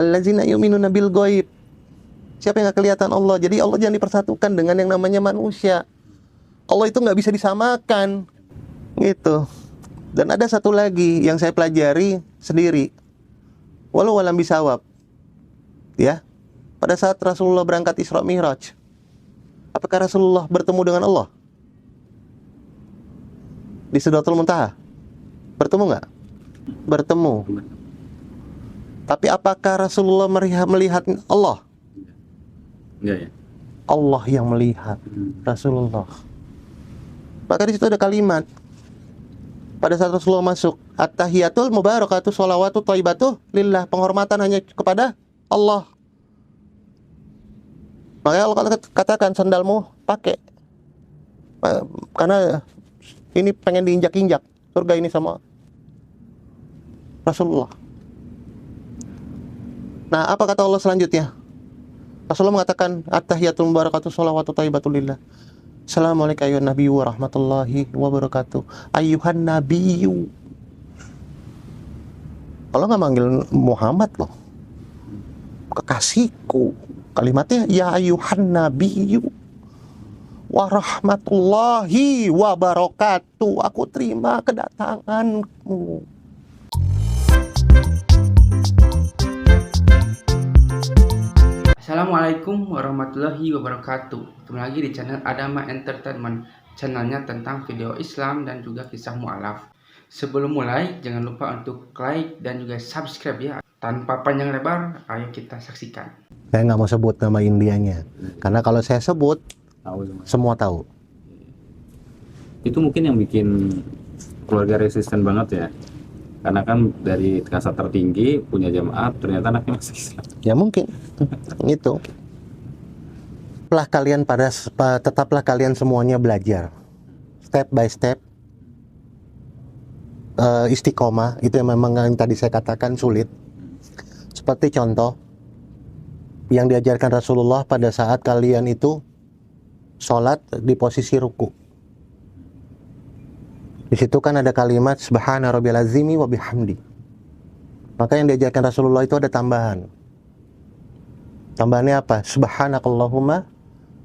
Allazina yu'minuna bil ghaib. Siapa yang nggak kelihatan Allah? Jadi Allah jangan dipersatukan dengan yang namanya manusia. Allah itu nggak bisa disamakan, gitu. Dan ada satu lagi yang saya pelajari sendiri, walau walam bisawab, ya. Pada saat Rasulullah berangkat Isra Mi'raj, apakah Rasulullah bertemu dengan Allah di Sidratul Muntaha? Bertemu nggak? Bertemu. Tapi apakah Rasulullah melihat Allah? Enggak ya? Allah yang melihat Rasulullah. Maka di situ ada kalimat pada saat Rasulullah masuk, at-tahiyatul mubarakatuh sholawatu thayyibatuh lillah, penghormatan hanya kepada Allah. Makanya Allah katakan sandalmu pakai, karena ini pengen diinjak-injak surga ini sama Rasulullah. Nah, apa kata Allah selanjutnya? Rasulullah mengatakan at-tahiyatul mubarakatuh sholawatu thayyibatul lillah. Assalamualaikum ayuhan nabiyyu wa rahmatullahi wabarakatuh. Ayuhan nabiyyu. Allah nggak manggil Muhammad loh, kekasihku. Kalimatnya ya ayuhan nabiyyu wa rahmatullahi wabarakatuh. Aku terima kedatanganmu. Assalamualaikum warahmatullahi wabarakatuh. Kembali lagi di channel Adama Entertainment, channelnya tentang video Islam dan juga kisah mu'alaf. Sebelum mulai, jangan lupa untuk like dan juga subscribe ya. Tanpa panjang lebar, ayo kita saksikan. Saya nggak mau sebut nama Indianya, karena kalau saya sebut, semua tahu. Itu mungkin yang bikin keluarga resisten banget ya. Karena kan dari kasta tertinggi punya jamaah, ternyata anaknya masih Islam. Ya mungkin itu. Tetaplah kalian semuanya belajar step by step, istiqomah. Itu yang memang yang tadi saya katakan sulit. Seperti contoh yang diajarkan Rasulullah pada saat kalian itu sholat di posisi ruku. Di situ kan ada kalimat subhana rabbil azimi wa bihamdi. Maka yang diajarkan Rasulullah itu ada tambahan. Tambahannya apa? Subhanakallahumma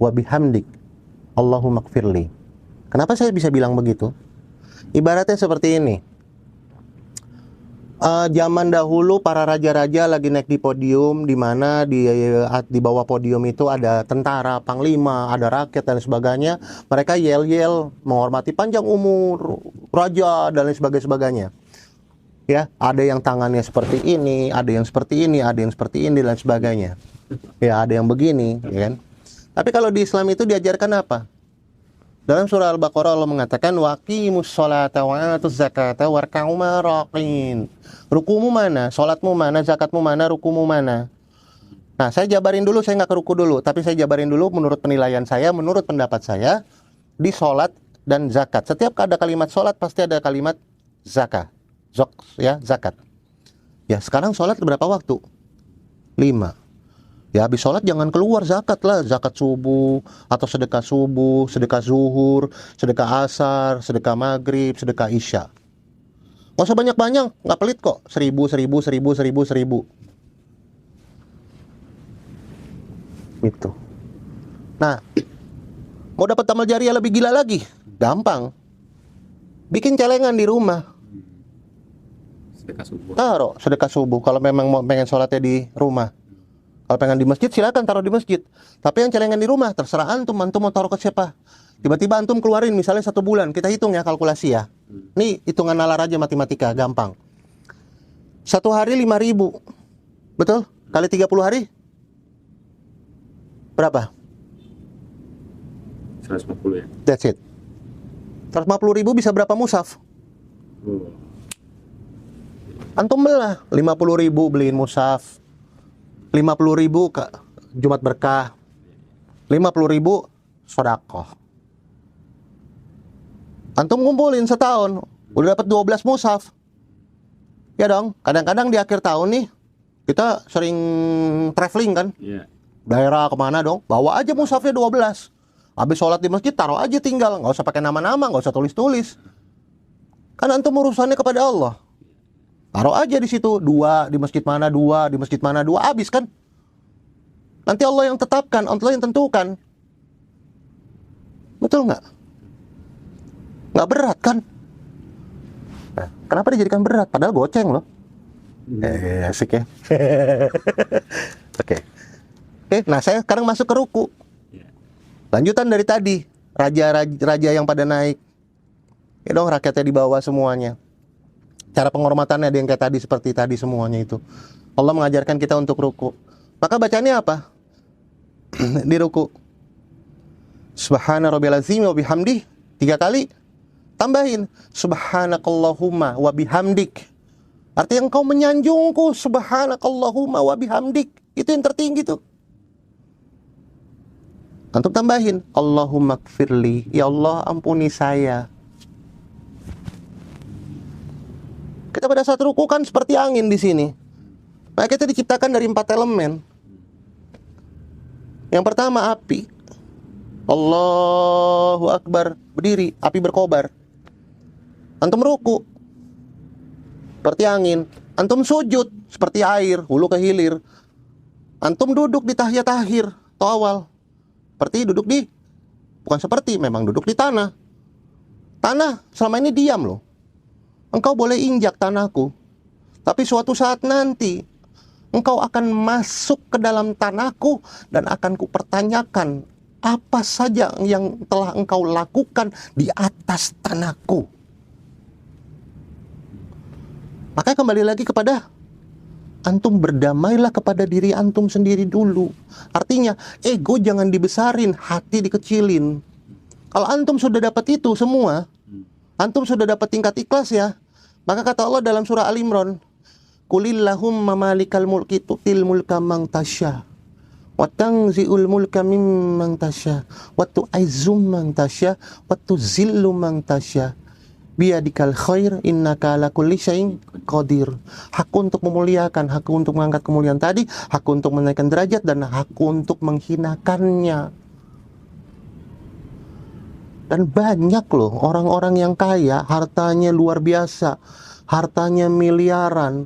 wa bihamdik Allahumma gfirli. Kenapa saya bisa bilang begitu? Ibaratnya seperti ini. Zaman dahulu para raja-raja lagi naik di podium, di mana di bawah podium itu ada tentara, panglima, ada rakyat dan sebagainya. Mereka yel-yel menghormati panjang umur raja dan lain sebagainya. Ya, ada yang tangannya seperti ini, ada yang seperti ini, ada yang seperti ini dan sebagainya. Ya, ada yang begini, ya kan? Tapi kalau di Islam itu diajarkan apa? Dalam surah Al-Baqarah Allah mengatakan waqimus sholata wa atuz zakata warka'u ma'arraqin. Rukumu mana? Salatmu mana? Zakatmu mana? Rukumu mana? Nah, saya jabarin dulu, saya nggak ke ruku dulu, tapi saya jabarin dulu menurut penilaian saya, menurut pendapat saya di sholat dan zakat. Setiap ada kalimat sholat pasti ada kalimat zakat. Zakat. Ya, sekarang sholat berapa waktu? 5. Ya, habis sholat jangan keluar zakat lah. Zakat subuh, atau sedekah subuh, sedekah zuhur, sedekah asar, sedekah maghrib, sedekah isya. Nggak usah banyak-banyak, nggak pelit kok. 1000. Gitu. Nah, mau dapat amal jariah lebih gila lagi? Gampang. Bikin celengan di rumah. Sedekah subuh. Taruh sedekah subuh kalau memang mau pengen sholatnya di rumah. Kalau pengen di masjid silakan taruh di masjid. Tapi yang celengan di rumah terserah antum mau taruh ke siapa. Tiba-tiba antum keluarin misalnya 1 bulan, kita hitung ya kalkulasi ya. Nih hitungan nalar aja matematika gampang. 1 hari 5.000, betul? Kali 30 hari berapa? 150 ya. That's it. 150.000 bisa berapa mushaf? Antum belah 50.000 beliin mushaf. 50.000 ke Jumat Berkah, 50.000 sedekah. Antum ngumpulin setahun, udah dapat 12 mushaf. Ya dong, kadang-kadang di akhir tahun nih, kita sering traveling kan, daerah kemana dong, bawa aja mushafnya 12. Habis sholat di masjid, taruh aja tinggal, nggak usah pakai nama-nama, nggak usah tulis-tulis. Kan antum urusannya kepada Allah. Taruh aja di situ, 2 di masjid mana, 2 di masjid mana, 2 habis kan? Nanti Allah yang tetapkan, Allah yang tentukan. Betul nggak? Nggak berat kan? Nah, kenapa dijadikan berat? Padahal goceng loh. Asik ya. Oke. Oke, nah saya sekarang masuk ke ruku. Lanjutan dari tadi, raja yang pada naik. Ya dong, rakyatnya di bawah semuanya. Cara penghormatannya ada yang kayak tadi, seperti tadi semuanya itu. Allah mengajarkan kita untuk ruku. Maka bacanya apa? Di ruku. Subhana rabbiyal azim wa bihamdih 3 kali. Tambahin subhanakallahumma wa bihamdik. Artinya engkau menyanjungku, subhanakallahumma wa bihamdik. Itu yang tertinggi tuh. Antum tambahin Allahumma gfirli, ya Allah ampuni saya. Kita pada saat ruku kan seperti angin di sini. Nah, kita diciptakan dari 4 elemen. Yang pertama api. Allahu Akbar, berdiri, api berkobar. Antum ruku, seperti angin. Antum sujud, seperti air, hulu ke hilir. Antum duduk di tahiyat akhir atau awal, memang duduk di tanah. Tanah selama ini diam loh. Engkau boleh injak tanahku, tapi suatu saat nanti engkau akan masuk ke dalam tanahku dan akan kupertanyakan apa saja yang telah engkau lakukan di atas tanahku. Maka kembali lagi kepada antum, berdamailah kepada diri antum sendiri dulu. Artinya ego jangan dibesarin, hati dikecilin. Kalau antum sudah dapat itu semua, antum sudah dapat tingkat ikhlas ya. Maka kata Allah dalam surah Al-Imran, Qulillahumma malikal mulki tu'til mulka man tasya wa tanzi'ul mulka mimman tasya wa tu'izzu man tasya wa tuzillu man tasya biyadikal khair innaka ala kulli syai'in qadir. Hak untuk memuliakan, hak untuk mengangkat kemuliaan tadi, hak untuk menaikkan derajat, dan hak untuk menghinakannya. Dan banyak loh orang-orang yang kaya, hartanya luar biasa, hartanya miliaran.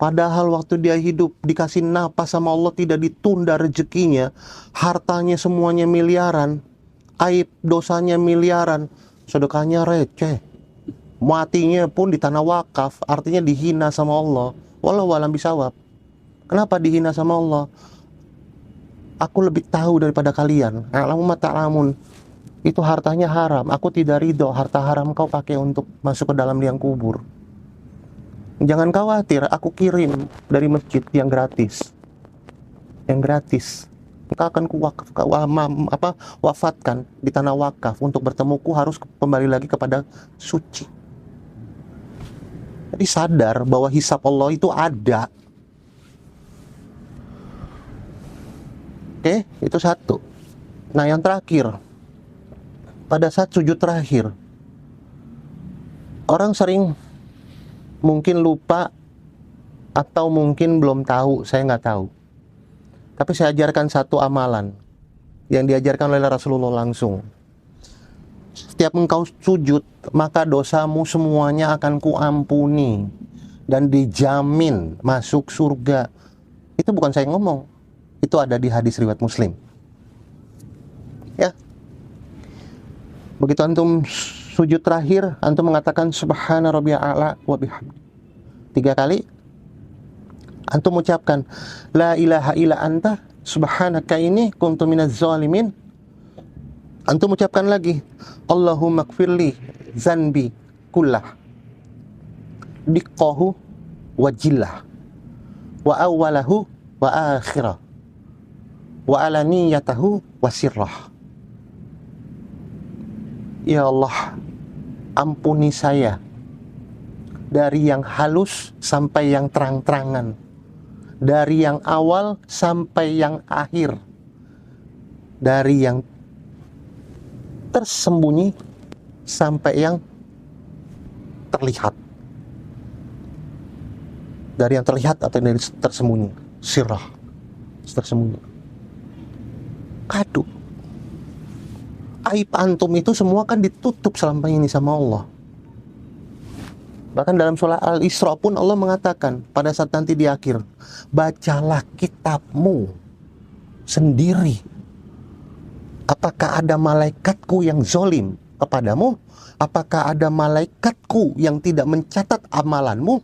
Padahal waktu dia hidup dikasih napas sama Allah, tidak ditunda rezekinya. Hartanya semuanya miliaran, aib dosanya miliaran, sedekahnya receh. Matinya pun di tanah wakaf, artinya dihina sama Allah. Wallahu a'lam bishawab. Kenapa dihina sama Allah? Aku lebih tahu daripada kalian. A'lamu ma ta'lamun. Itu hartanya haram. Aku tidak ridho harta haram kau pakai untuk masuk ke dalam liang kubur. Jangan khawatir, aku kirim dari masjid yang gratis. Yang gratis. Engkau akan wafatkan di tanah wakaf. Untuk bertemuku harus kembali lagi kepada suci. Jadi sadar bahwa hisab Allah itu ada. Oke, itu satu. Nah, yang terakhir, pada saat sujud terakhir, orang sering mungkin lupa atau mungkin belum tahu, saya nggak tahu. Tapi saya ajarkan satu amalan yang diajarkan oleh Rasulullah langsung. Setiap engkau sujud, maka dosamu semuanya akan kuampuni dan dijamin masuk surga. Itu bukan saya ngomong, itu ada di hadis riwayat Muslim. Ya. Begitu antum sujud terakhir, antum mengatakan subhana rabbiyal a'la wa bihamdi 3 kali. Antum ucapkan la ilaha illa anta subhanaka inni kuntu minaz zalimin. Antum ucapkan lagi Allahumma gfirli zanbi kullah diqqahu wa jillah wa awwalahu wa akhirah wa alaniyatahu wa sirrah. Ya Allah, ampuni saya dari yang halus sampai yang terang-terangan, dari yang awal sampai yang akhir, dari yang tersembunyi sampai yang terlihat, dari yang terlihat atau dari tersembunyi, sirrah, tersembunyi. Kadu. Aib antum itu semua kan ditutup selama ini sama Allah. Bahkan dalam surah Al-Isra pun Allah mengatakan pada saat nanti di akhir, bacalah kitabmu sendiri. Apakah ada malaikatku yang zolim kepadamu? Apakah ada malaikatku yang tidak mencatat amalanmu?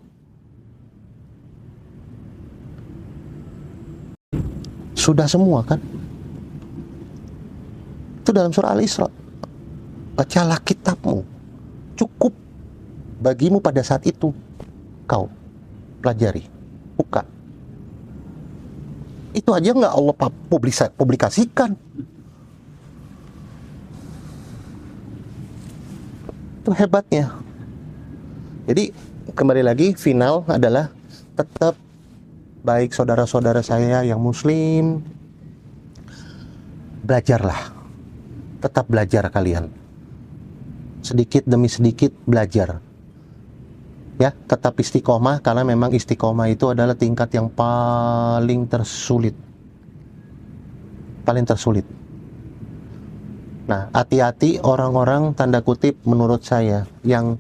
Sudah semua kan? Itu dalam surah Al-Isra. Bacalah kitabmu. Cukup bagimu pada saat itu. Kau pelajari. Buka. Itu aja nggak Allah publikasikan. Itu hebatnya. Jadi kembali lagi, final adalah tetap baik saudara-saudara saya yang muslim, belajarlah. Tetap belajar kalian. Sedikit demi sedikit belajar. Ya, tetap istiqomah, karena memang istiqomah itu adalah tingkat yang paling tersulit. Paling tersulit. Nah, hati-hati orang-orang tanda kutip menurut saya yang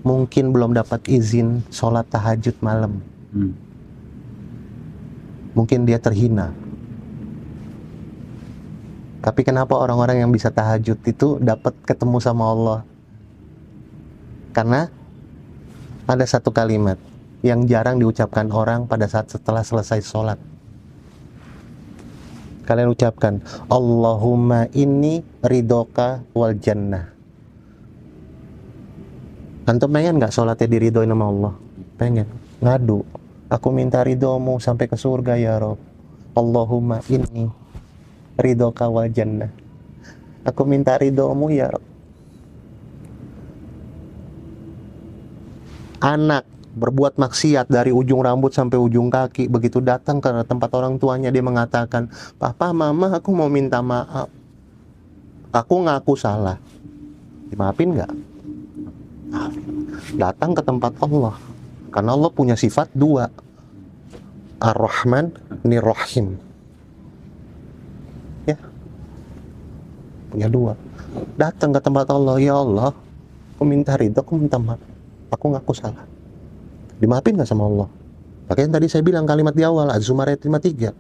mungkin belum dapat izin sholat tahajud malam. Mungkin dia terhina. Tapi kenapa orang-orang yang bisa tahajud itu dapat ketemu sama Allah? Karena ada satu kalimat yang jarang diucapkan orang pada saat setelah selesai sholat. Kalian ucapkan, Allahumma inni ridoka wal jannah. Antum pengen gak sholatnya diridhoin sama Allah? Pengen. Ngadu, aku minta ridhomu sampai ke surga ya Rob. Allahumma inni ridoka wal jannah. Aku minta ridhomu ya Rob. Anak berbuat maksiat dari ujung rambut sampai ujung kaki, begitu datang ke tempat orang tuanya dia mengatakan, Papa, Mama, aku mau minta maaf, aku ngaku salah. Dimaafin nggak? Datang ke tempat Allah, karena Allah punya sifat dua, Ar-Rahman, Nir-Rahim. Ya, punya dua. Datang ke tempat Allah, ya Allah, aku minta ridho, aku minta maaf, aku ngaku salah. Dimaafin nggak sama Allah? Makanya tadi saya bilang kalimat di awal, Az-Zumar ayat 53.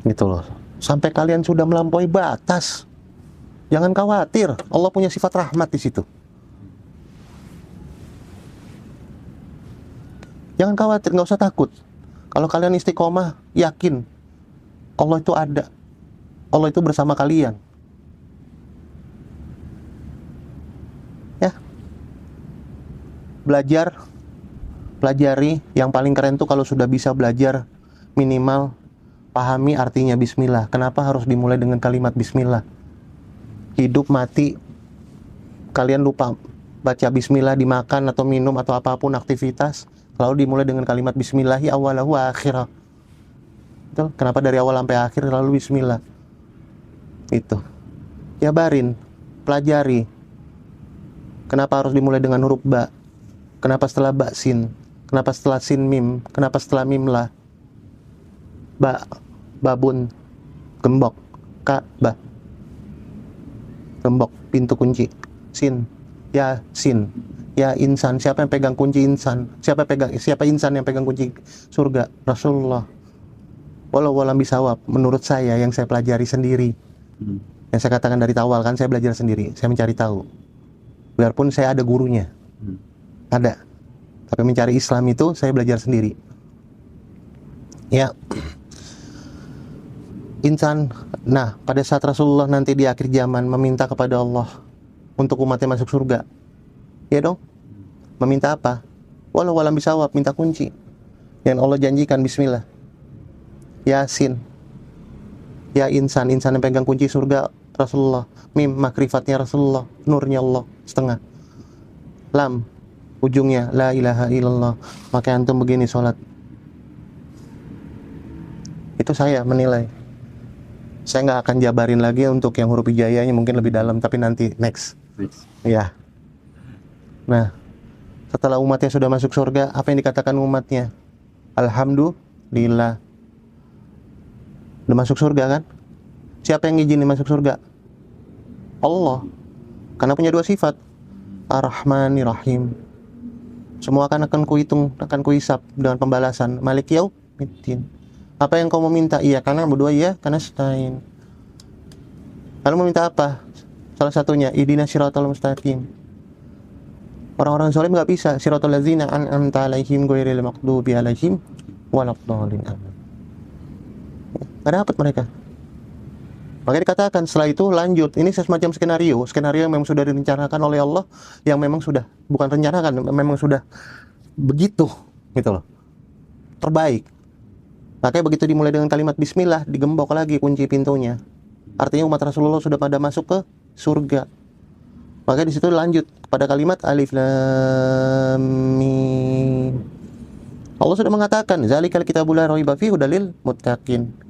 Gitu loh. Sampai kalian sudah melampaui batas, jangan khawatir. Allah punya sifat rahmat di situ. Jangan khawatir, nggak usah takut. Kalau kalian istiqomah, yakin Allah itu ada. Allah itu bersama kalian. Ya. Belajar, pelajari. Yang paling keren tuh kalau sudah bisa belajar, minimal pahami artinya bismillah. Kenapa harus dimulai dengan kalimat bismillah? Hidup mati kalian lupa baca bismillah di makan atau minum atau apapun aktivitas, lalu dimulai dengan kalimat bismillahi awalahu wa akhirah. Betul? Kenapa dari awal sampai akhir lalu bismillah? Itu. Jabarin, pelajari. Kenapa harus dimulai dengan huruf ba? Kenapa setelah ba sin? Kenapa setelah sin mim? Kenapa setelah mim la? Ba, babun, gembok, ka, ba. Gembok, pintu kunci. Sin, ya sin, ya insan. Siapa yang pegang kunci insan? Siapa insan yang pegang kunci surga? Rasulullah. Walau walam bisawab, menurut saya yang saya pelajari sendiri. Yang saya katakan dari awal kan, saya belajar sendiri, saya mencari tahu. Biarpun saya ada gurunya. Ada. Tapi mencari Islam itu saya belajar sendiri. Ya. Insan. Nah, pada saat Rasulullah nanti di akhir zaman meminta kepada Allah untuk umatnya masuk surga. Ya dong? Meminta apa? Walau walam bisawab, minta kunci. Yang Allah janjikan bismillah. Yasin. Ya insan yang pegang kunci surga Rasulullah. Mim, makrifatnya Rasulullah, nurnya Allah, setengah. Lam, ujungnya la ilaha illallah. Maka antum begini sholat. Itu saya menilai. Saya nggak akan jabarin lagi untuk yang huruf hijaiyahnya, mungkin lebih dalam, tapi nanti next. Ya. Nah, setelah umatnya sudah masuk surga, apa yang dikatakan umatnya? Alhamdulillah. Udah masuk surga kan? Siapa yang ngizinin masuk surga? Allah. Karena punya dua sifat. Ar-Rahmanir Rahim. Semua akan kuhitung, akan kuhisap dengan pembalasan. Malik Yaumiddin. Apa yang kau meminta? Iya, karena berdua iya, karena stain. Lalu meminta apa? Salah satunya, ihdinas siratal mustaqim. Orang-orang zalim nggak bisa. Siratal ladzina an'amta alaihim ghairil maghdubi alaihim waladdallin. Nggak dapat mereka. Makanya dikatakan setelah itu lanjut. Ini semacam skenario yang memang sudah direncanakan oleh Allah, yang memang sudah bukan rencanakan, memang sudah begitu, gitu loh. Terbaik. Makanya begitu dimulai dengan kalimat Bismillah, digembok lagi kunci pintunya. Artinya umat Rasulullah sudah pada masuk ke surga. Makanya di situ lanjut pada kalimat Alif Lam Mim. Allah sudah mengatakan, Zalikal kitabul la raiba fihi hudal lil muttaqin.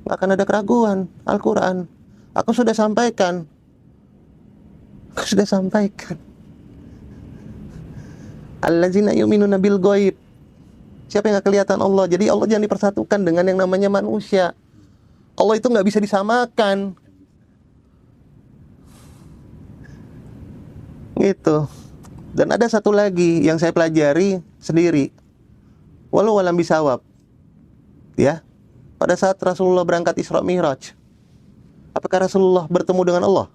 Nggak akan ada keraguan. Al-Quran aku sudah sampaikan. Allazina yu'minuna bil ghaib. Siapa yang nggak kelihatan Allah? Jadi Allah jangan dipersatukan dengan yang namanya manusia. Allah itu nggak bisa disamakan. Gitu. Dan ada satu lagi yang saya pelajari sendiri. Walau walam bisawab. Ya. Pada saat Rasulullah berangkat Isra Mi'raj, apakah Rasulullah bertemu dengan Allah?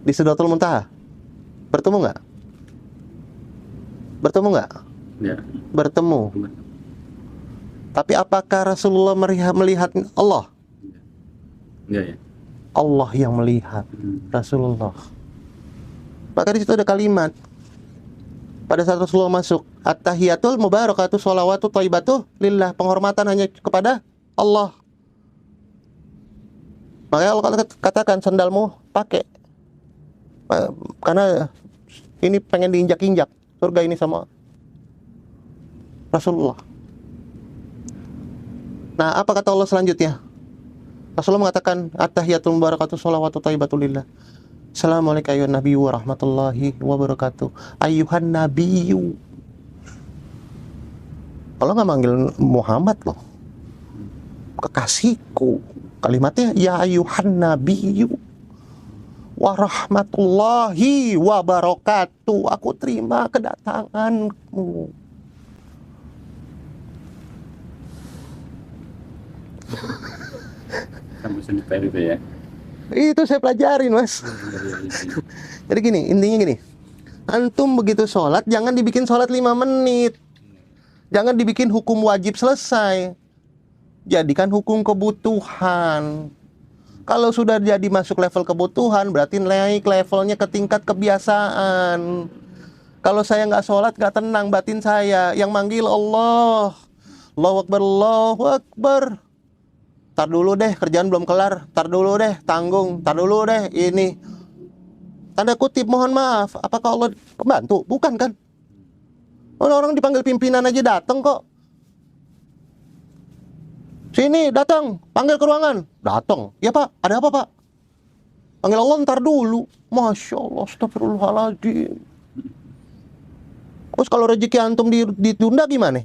Di Sidratul Muntaha? Bertemu nggak? Ya. Bertemu. Tapi apakah Rasulullah melihat Allah? Ya. Allah yang melihat Rasulullah. Maka di situ ada kalimat. Pada saat Rasulullah masuk, at-tahiyatul mubarakatuh sholawatu thayyibatuh lillah, penghormatan hanya kepada Allah. Makanya Allah katakan sandalmu pakai, karena ini pengen diinjak-injak surga ini sama Rasulullah. Nah, apa kata Allah selanjutnya? Rasulullah mengatakan at-tahiyatul mubarakatuh sholawatu thayyibatuh lillah. Assalamualaikum ayuhan nabiyyu warahmatullahi wabarakatuh. Ayuhan nabiyyu. Allah nggak manggil Muhammad loh, kekasihku. Kalimatnya ya ayuhan nabiyyu warahmatullahi wabarakatuh. Aku terima kedatanganmu. Kamu sendiri itu ya. Itu saya pelajarin, Mas. Jadi gini, intinya gini. Antum begitu sholat, jangan dibikin sholat 5 menit. Jangan dibikin hukum wajib selesai. Jadikan hukum kebutuhan. Kalau sudah jadi masuk level kebutuhan, berarti naik levelnya ke tingkat kebiasaan. Kalau saya nggak sholat, nggak tenang batin saya. Yang manggil Allah. Allahu Akbar, Allahu Akbar. Tar dulu deh, kerjaan belum kelar. Tar dulu deh, tanggung. Tar dulu deh, ini. Tanda kutip, mohon maaf. Apakah Allah pembantu? Bukan kan? Orang dipanggil pimpinan aja datang kok. Sini, datang. Panggil ke ruangan. Datang. Ya Pak, ada apa Pak? Panggil Allah, ntar dulu. Masya Allah, astagfirullahaladzim. Terus kalau rezeki antum ditunda gimana?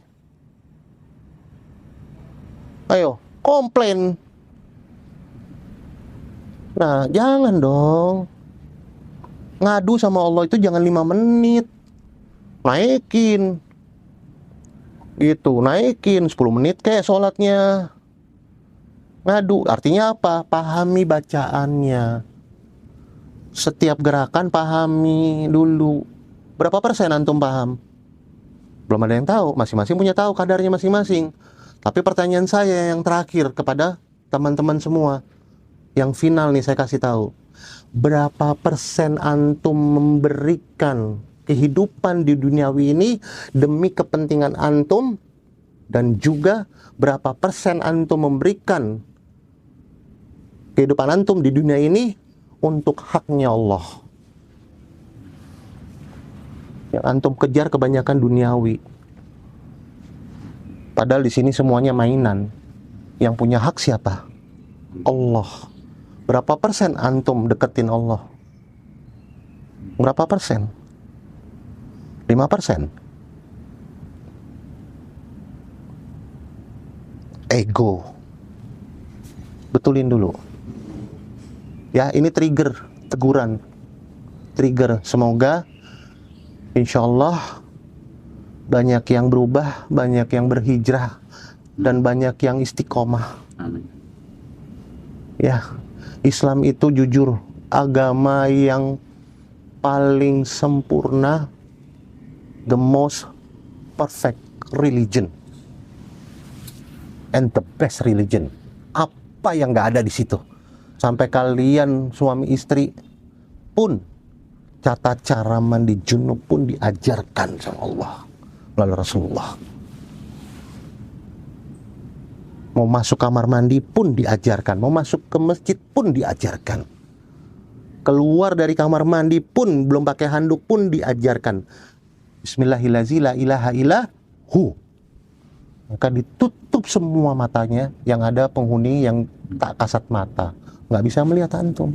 Ayo. Komplain. Nah, jangan dong. Ngadu sama Allah itu jangan 5 menit. Naikin. Gitu, naikin 10 menit kayak sholatnya. Ngadu, artinya apa? Pahami bacaannya. Setiap gerakan pahami dulu. Berapa persen antum paham? Belum ada yang tahu, masing-masing punya tahu kadarnya masing-masing. Tapi pertanyaan saya yang terakhir kepada teman-teman semua, yang final nih saya kasih tahu. Berapa persen antum memberikan kehidupan di duniawi ini demi kepentingan antum, dan juga berapa persen antum memberikan kehidupan antum di dunia ini untuk haknya Allah. Yang antum kejar kebanyakan duniawi. Padahal di sini semuanya mainan. Yang punya hak siapa? Allah. Berapa persen antum deketin Allah? Berapa persen? 5%. Ego. Betulin dulu. Ya, ini trigger, teguran. trigger. Semoga insya Allah banyak yang berubah, banyak yang berhijrah, dan banyak yang istiqomah. Amin. Ya, Islam itu jujur agama yang paling sempurna, the most perfect religion and the best religion. Apa yang nggak ada di situ? Sampai kalian suami istri pun tata cara mandi junub pun diajarkan sama Allah melalui Rasulullah. Mau masuk kamar mandi pun diajarkan, mau masuk ke masjid pun diajarkan. Keluar dari kamar mandi pun belum pakai handuk pun diajarkan. Bismillahirrahmanirrahim, la ilaha illahu. Maka ditutup semua matanya, yang ada penghuni yang tak kasat mata, nggak bisa melihat antum.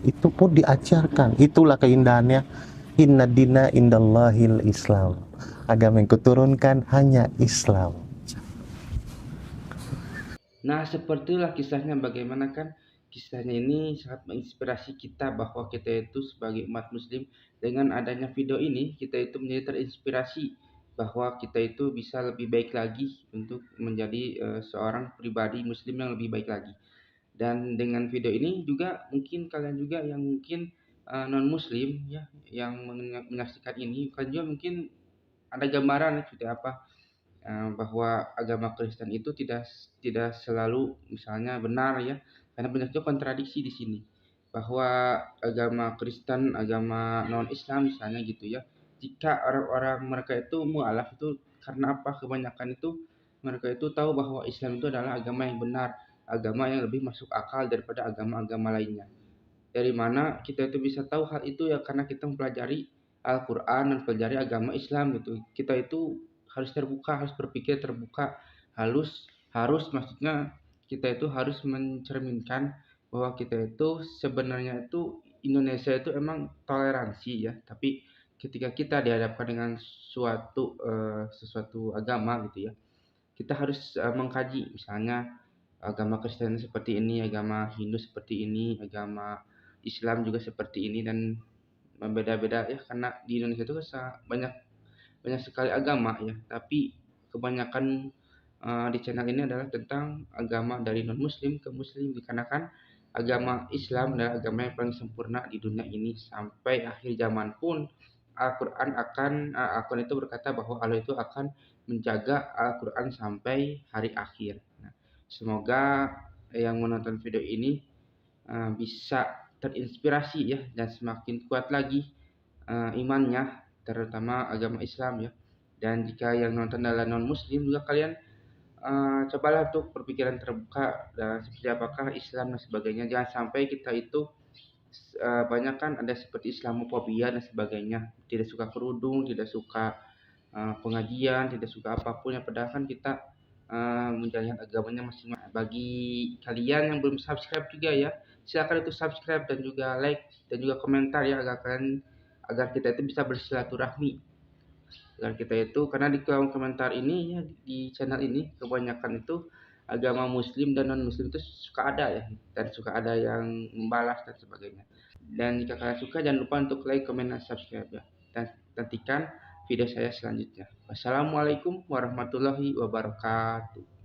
Itu pun diajarkan. Itulah keindahannya. Inna dina indallahil Islam. Agama yang kuturunkan hanya Islam. Nah, sepertilah kisahnya, bagaimana kan kisahnya ini sangat menginspirasi kita bahwa kita itu sebagai umat muslim, dengan adanya video ini kita itu menjadi terinspirasi bahwa kita itu bisa lebih baik lagi untuk menjadi seorang pribadi muslim yang lebih baik lagi. Dan dengan video ini juga mungkin kalian juga yang mungkin non muslim ya, yang menyaksikan ini, kalian juga mungkin ada gambaran seperti apa bahwa agama Kristen itu tidak selalu misalnya benar ya, karena banyak juga kontradiksi di sini bahwa agama Kristen, agama non Islam misalnya gitu ya, jika orang-orang mereka itu mualaf itu karena apa, kebanyakan itu mereka itu tahu bahwa Islam itu adalah agama yang benar, agama yang lebih masuk akal daripada agama-agama lainnya. Dari mana kita itu bisa tahu hal itu ya, karena kita mempelajari Al-Quran dan pelajari agama Islam gitu. Kita itu harus terbuka, harus berpikir terbuka, harus maksudnya kita itu harus mencerminkan bahwa kita itu sebenarnya itu Indonesia itu emang toleransi ya, tapi ketika kita dihadapkan dengan sesuatu agama gitu ya, kita harus mengkaji, misalnya agama Kristen seperti ini, agama Hindu seperti ini, agama Islam juga seperti ini, dan beda-beda ya, karena di Indonesia itu banyak banyak sekali agama ya, tapi kebanyakan di channel ini adalah tentang agama dari non muslim ke muslim, dikarenakan agama Islam adalah agama yang paling sempurna di dunia ini. Sampai akhir zaman pun Al-Quran itu berkata bahwa Allah itu akan menjaga Al-Quran sampai hari akhir. Nah, semoga yang menonton video ini bisa terinspirasi ya, dan semakin kuat lagi imannya, terutama agama Islam ya. Dan jika yang nonton adalah non muslim juga, kalian cobalah untuk berpikiran terbuka dan seperti apakah Islam dan sebagainya. Jangan sampai kita itu banyak kan ada seperti Islamofobia dan sebagainya, tidak suka kerudung, tidak suka pengajian, tidak suka apapun yang padahal kan kita menjalankan agamanya masing-masing. Bagi kalian yang belum subscribe juga ya, silakan itu subscribe dan juga like dan juga komentar ya, agar kita itu bisa bersilaturahmi, agar kita itu, karena di kolom komentar ini ya, di channel ini kebanyakan itu agama muslim dan non muslim itu suka ada ya, dan suka ada yang membalas dan sebagainya. Dan jika kalian suka, jangan lupa untuk like, comment, dan subscribe ya, dan nantikan video saya selanjutnya. Wassalamualaikum warahmatullahi wabarakatuh.